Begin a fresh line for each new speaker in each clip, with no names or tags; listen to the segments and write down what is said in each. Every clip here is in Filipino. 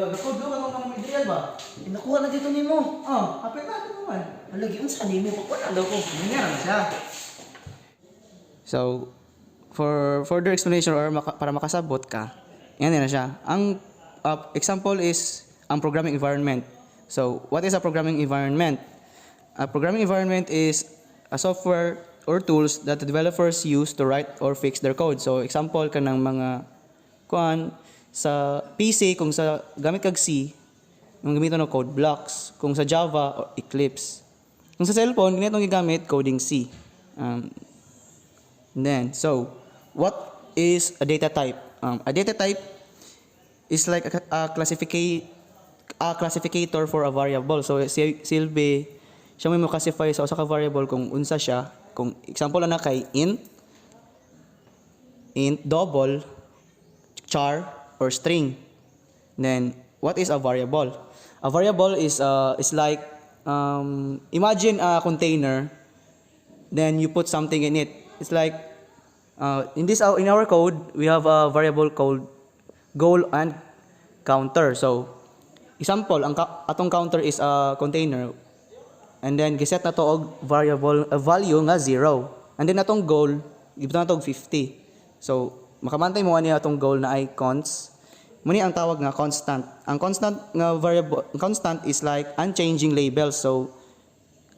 Nakuha mo ng material ba?
Nakuha na dito ni mo.
Apit natin naman.
Lagi mo sa nimo pa wala daw ko.
Nangyari siya.
So, for further explanation or para makasabot ka, yan na siya. Ang example is ang programming environment. So, what is a programming environment? A programming environment is a software or tools that the developers use to write or fix their code. So, example ka ng mga sa PC, kung sa gamit kag C, yung gamiton ng code blocks. Kung sa Java, or Eclipse. Kung sa cellphone, ganitong gigamit, coding C. So, what is a data type? A data type is like a classificator for a variable. So, silbi, siya may mo-classify sa usa ka variable kung unsa siya. Kung example na kay int, double, char, or string. Then, what is a variable? A variable is like, imagine a container, then you put something in it. It's like, in our code, we have a variable called goal and counter. So, example, atong counter is a container, and then giset na to og variable value nga 0. And then atong goal, gibutan na to og 50. So, makamantay mo ani atong goal na ay const. Muni ang tawag nga constant. Ang constant nga variable, constant is like unchanging label. So,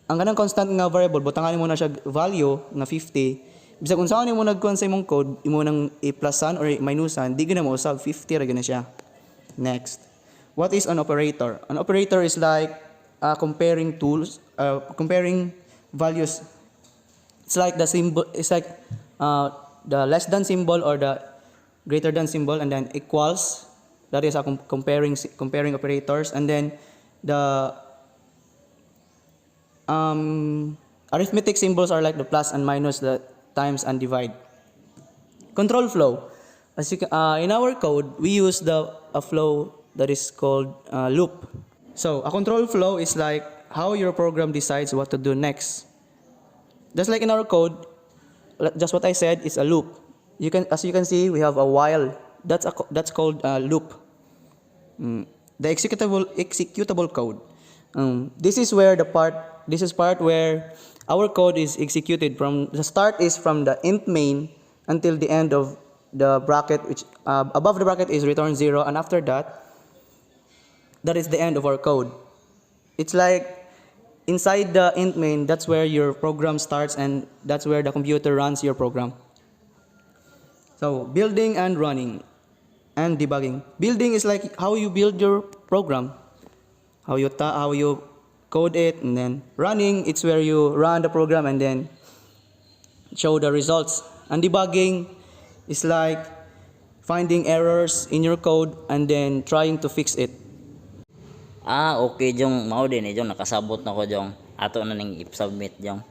ang ganang constant nga variable, butangan mo na siya value nga 50. Bisag unsa ni mo nagkuan sa imong code, imo nang i-plusan or minusan, di gyud mo usab 50 ra gyud na siya. Next. What is an operator? An operator is like comparing tools, comparing values. It's like the symbol, it's like the less than symbol or the greater than symbol, and then equals. That is a comparing operators, and then the arithmetic symbols are like the plus and minus, the times and divide. Control flow. As you can, in our code, we use a flow that is called loop. So a control flow is like how your program decides what to do next. Just like in our code, just what I said is a loop. As you can see, we have a while. That's called a loop. The executable code. This is part where our code is executed from the start is from the int main until the end of the bracket, which above the bracket is return 0, and after that is the end of our code. It's like inside the int main, that's where your program starts, and that's where the computer runs your program. So, building and running and debugging. Building is like how you build your program, how you code it, and then running, it's where you run the program and then show the results. And debugging is like finding errors in your code and then trying to fix it.
Okay, Jong. Mao din Jong, nakasabot na ko, Jong. Ato na ning i-submit, Jong.